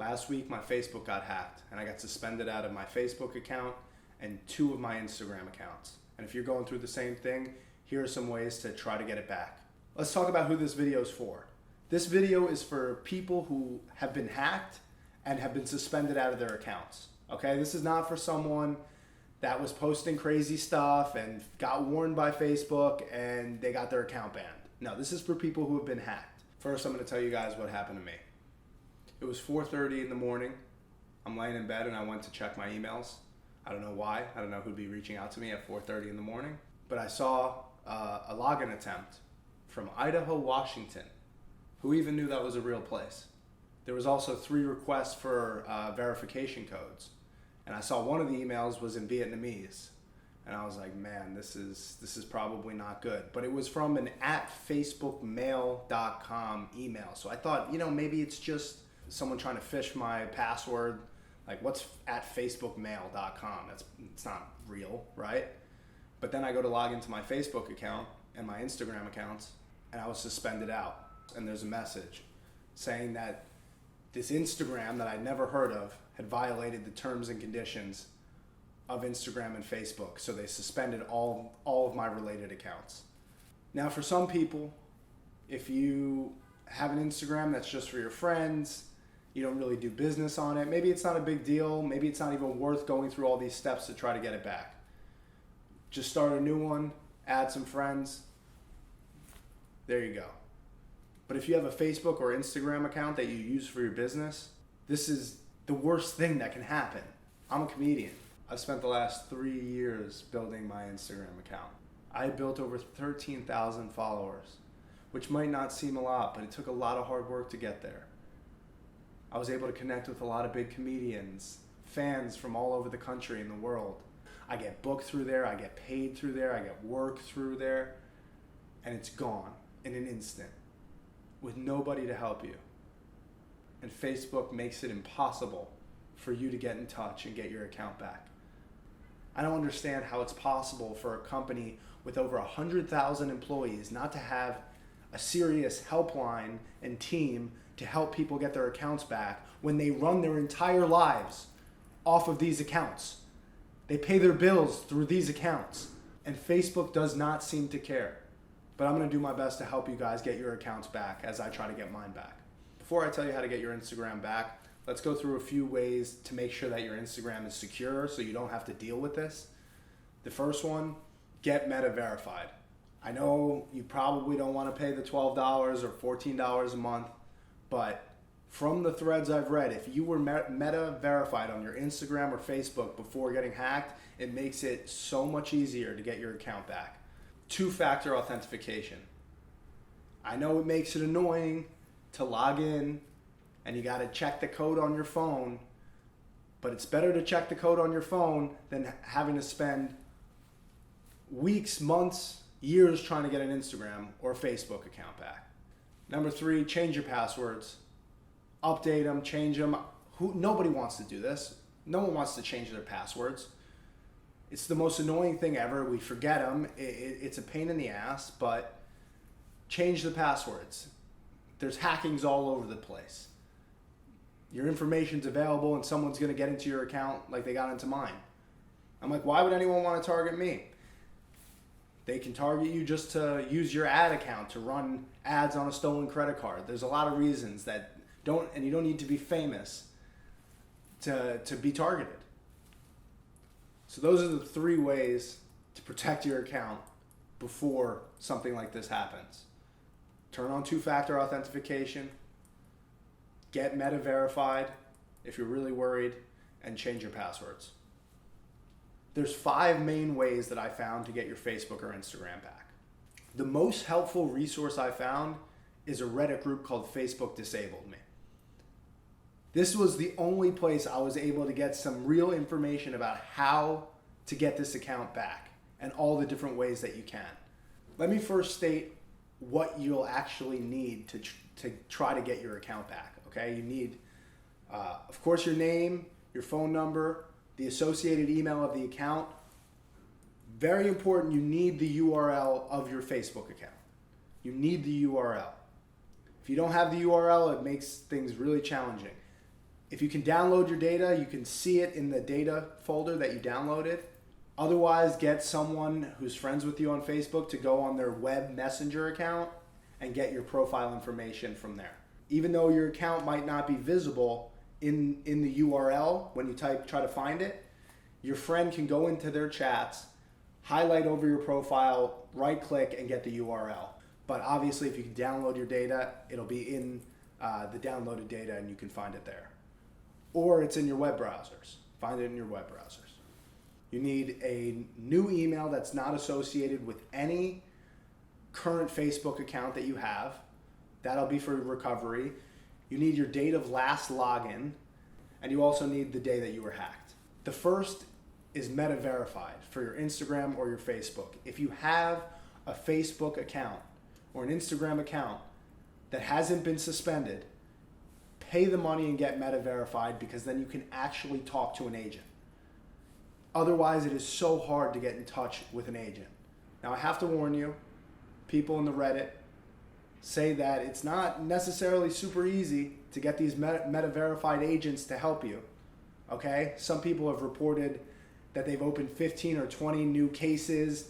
Last week, my Facebook got hacked and I got suspended out of my Facebook account and 2 of my Instagram accounts. And if you're going through the same thing, here are some ways to try to get it back. Let's talk about who this video is for. This video is for people who have been hacked and have been suspended out of their accounts. Okay, this is not for someone that was posting crazy stuff and got warned by Facebook and they got their account banned. No, this is for people who have been hacked. First, I'm going to tell you guys what happened to me. It was 4:30 in the morning. I'm laying in bed and I went to check my emails. I don't know why. I don't know who'd be reaching out to me at 4:30 in the morning. But I saw a login attempt from Idaho, Washington. Who even knew that was a real place? There was also 3 requests for verification codes. And I saw one of the emails was in Vietnamese. And I was like, man, this is probably not good. But it was from an @facebookmail.com email. So I thought, maybe it's just someone trying to phish my password. Like, what's @facebookmail.com? It's not real, right? But then I go to log into my Facebook account and my Instagram accounts, and I was suspended out. And there's a message saying that this Instagram that I'd never heard of had violated the terms and conditions of Instagram and Facebook. So they suspended all of my related accounts. Now, for some people, if you have an Instagram that's just for your friends, you don't really do business on it, maybe it's not a big deal, maybe it's not even worth going through all these steps to try to get it back. Just start a new one, add some friends, there you go. But if you have a Facebook or Instagram account that you use for your business, this is the worst thing that can happen. I'm a comedian. I've spent the last 3 years building my Instagram account. I built over 13,000 followers, which might not seem a lot, but it took a lot of hard work to get there. I was able to connect with a lot of big comedians, fans from all over the country and the world. I get booked through there, I get paid through there, I get work through there, and it's gone in an instant with nobody to help you. And Facebook makes it impossible for you to get in touch and get your account back. I don't understand how it's possible for a company with over 100,000 employees not to have a serious helpline and team to help people get their accounts back when they run their entire lives off of these accounts. They pay their bills through these accounts, and Facebook does not seem to care. But I'm going to do my best to help you guys get your accounts back as I try to get mine back. Before I tell you how to get your Instagram back, let's go through a few ways to make sure that your Instagram is secure so you don't have to deal with this. The first one, get Meta verified. I know you probably don't want to pay the $12 or $14 a month, but from the threads I've read, if you were Meta verified on your Instagram or Facebook before getting hacked, it makes it so much easier to get your account back. 2-factor authentication. I know it makes it annoying to log in and you got to check the code on your phone, but it's better to check the code on your phone than having to spend weeks, months, years trying to get an Instagram or Facebook account back. Number 3, change your passwords. Update them, change them. Nobody wants to do this. No one wants to change their passwords. It's the most annoying thing ever. We forget them. It's a pain in the ass, but change the passwords. There's hackings all over the place. Your information's available and someone's going to get into your account like they got into mine. I'm like, why would anyone want to target me? They can target you just to use your ad account to run ads on a stolen credit card. There's a lot of reasons that you don't need to be famous to be targeted. So those are the 3 ways to protect your account before something like this happens. Turn on 2-factor authentication, get Meta verified if you're really worried, and change your passwords. There's 5 main ways that I found to get your Facebook or Instagram back. The most helpful resource I found is a Reddit group called Facebook Disabled Me. This was the only place I was able to get some real information about how to get this account back and all the different ways that you can. Let me first state what you'll actually need to try to get your account back, okay? You need, of course, your name, your phone number, the associated email of the account. Very important, you need the URL of your Facebook account. You need the URL. If you don't have the URL, it makes things really challenging. If you can download your data, you can see it in the data folder that you downloaded. Otherwise, get someone who's friends with you on Facebook to go on their web messenger account and get your profile information from there. Even though your account might not be visible in the URL when you try to find it, your friend can go into their chats, highlight over your profile, right click, and get the URL. But obviously, if you can download your data, it'll be in the downloaded data and you can find it there. Or it's in your web browsers. Find it in your web browsers. You need a new email that's not associated with any current Facebook account that you have. That'll be for recovery. You need your date of last login, and you also need the day that you were hacked. The first is meta verified for your Instagram or your Facebook. If you have a Facebook account or an Instagram account that hasn't been suspended, pay the money and get meta verified, because then you can actually talk to an agent. Otherwise, it is so hard to get in touch with an agent. Now, I have to warn you, people in the Reddit say that it's not necessarily super easy to get these meta verified agents to help you. Okay? Some people have reported that they've opened 15 or 20 new cases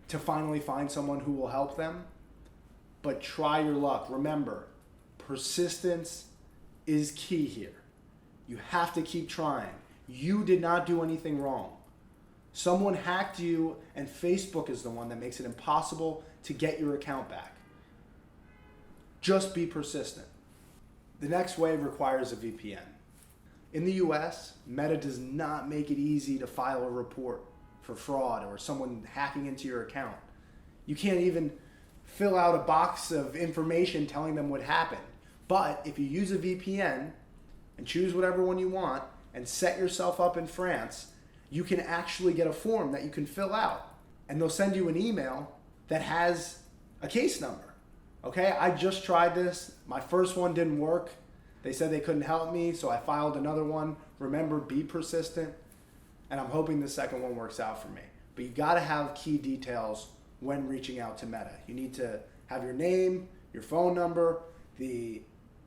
to finally find someone who will help them. But try your luck. Remember, persistence is key here. You have to keep trying. You did not do anything wrong. Someone hacked you, and Facebook is the one that makes it impossible to get your account back. Just be persistent. The next wave requires a VPN. In the US, Meta does not make it easy to file a report for fraud or someone hacking into your account. You can't even fill out a box of information telling them what happened. But if you use a VPN and choose whatever one you want and set yourself up in France, you can actually get a form that you can fill out. And they'll send you an email that has a case number. Okay, I just tried this. My first one didn't work. They said they couldn't help me, so I filed another one. Remember, be persistent. And I'm hoping the second one works out for me. But you gotta have key details when reaching out to Meta. You need to have your name, your phone number, the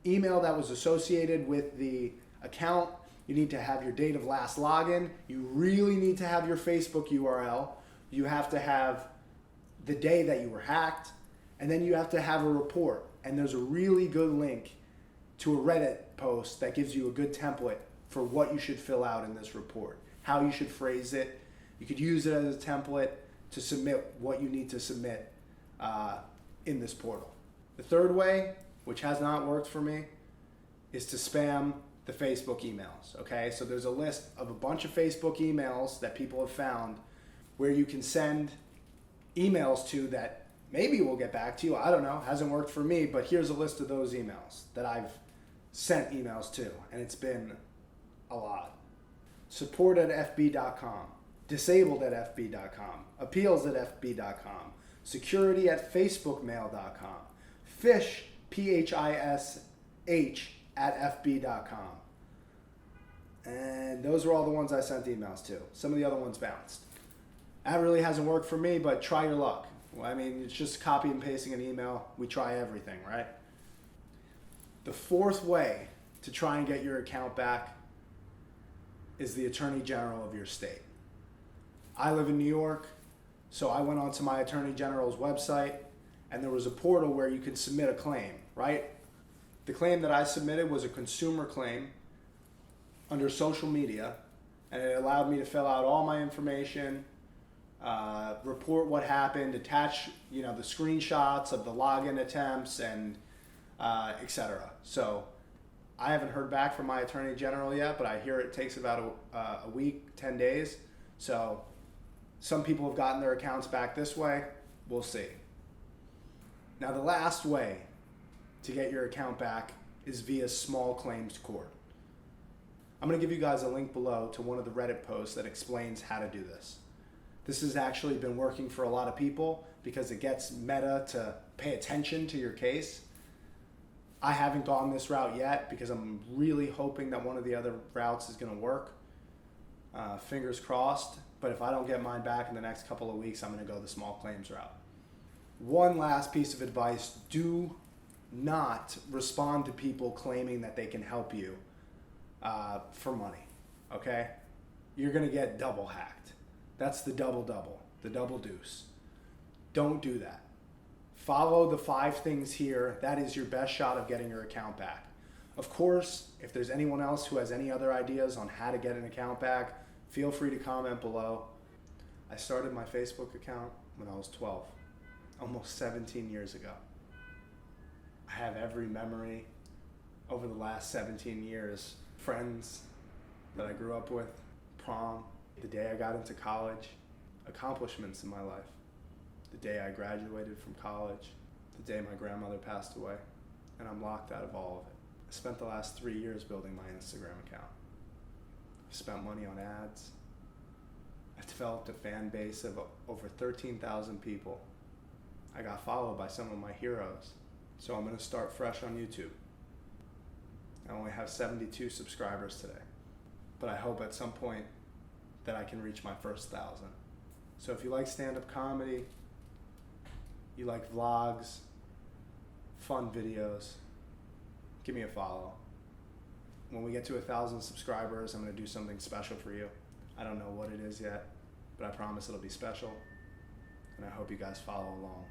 email that was associated with the account. You need to have your date of last login. You really need to have your Facebook URL. You have to have the day that you were hacked. And then you have to have a report. And there's a really good link to a Reddit post that gives you a good template for what you should fill out in this report, how you should phrase it. You could use it as a template to submit what you need to submit in this portal. The third way, which has not worked for me, is to spam the Facebook emails. Okay, so there's a list of a bunch of Facebook emails that people have found where you can send emails to that maybe we'll get back to you. I don't know. Hasn't worked for me, but here's a list of those emails that I've sent emails to, and it's been a lot. Support@fb.com, disabled@fb.com, appeals@fb.com, security@facebookmail.com, fish, PHISH, @fb.com. And those are all the ones I sent emails to. Some of the other ones bounced. That really hasn't worked for me, but try your luck. Well, I mean, it's just copy and pasting an email. We try everything, right? The fourth way to try and get your account back is the Attorney General of your state. I live in New York, so I went onto my Attorney General's website, and there was a portal where you could submit a claim, right? The claim that I submitted was a consumer claim under social media, and it allowed me to fill out all my information, report what happened, attach the screenshots of the login attempts, and etc. So I haven't heard back from my Attorney General yet, but I hear it takes about a week, 10 days. So some people have gotten their accounts back this way. We'll see. Now the last way to get your account back is via small claims court. I'm going to give you guys a link below to one of the Reddit posts that explains how to do this. This has actually been working for a lot of people because it gets Meta to pay attention to your case. I haven't gone this route yet because I'm really hoping that one of the other routes is going to work. Fingers crossed. But if I don't get mine back in the next couple of weeks, I'm going to go the small claims route. One last piece of advice: do not respond to people claiming that they can help you for money, okay? You're gonna get double hacked. That's the double deuce. Don't do that. Follow the 5 things here. That is your best shot of getting your account back. Of course, if there's anyone else who has any other ideas on how to get an account back, feel free to comment below. I started my Facebook account when I was 12, almost 17 years ago. I have every memory over the last 17 years. Friends that I grew up with, prom, the day I got into college, accomplishments in my life, the day I graduated from college, the day my grandmother passed away, and I'm locked out of all of it. I spent the last 3 years building my Instagram account. I've spent money on ads. I've developed a fan base of over 13,000 people. I got followed by some of my heroes. So I'm gonna start fresh on YouTube. I only have 72 subscribers today, but I hope at some point that I can reach my first 1,000. So if you like stand-up comedy, you like vlogs, fun videos, give me a follow. When we get to 1,000 subscribers, I'm gonna do something special for you. I don't know what it is yet, but I promise it'll be special, and I hope you guys follow along.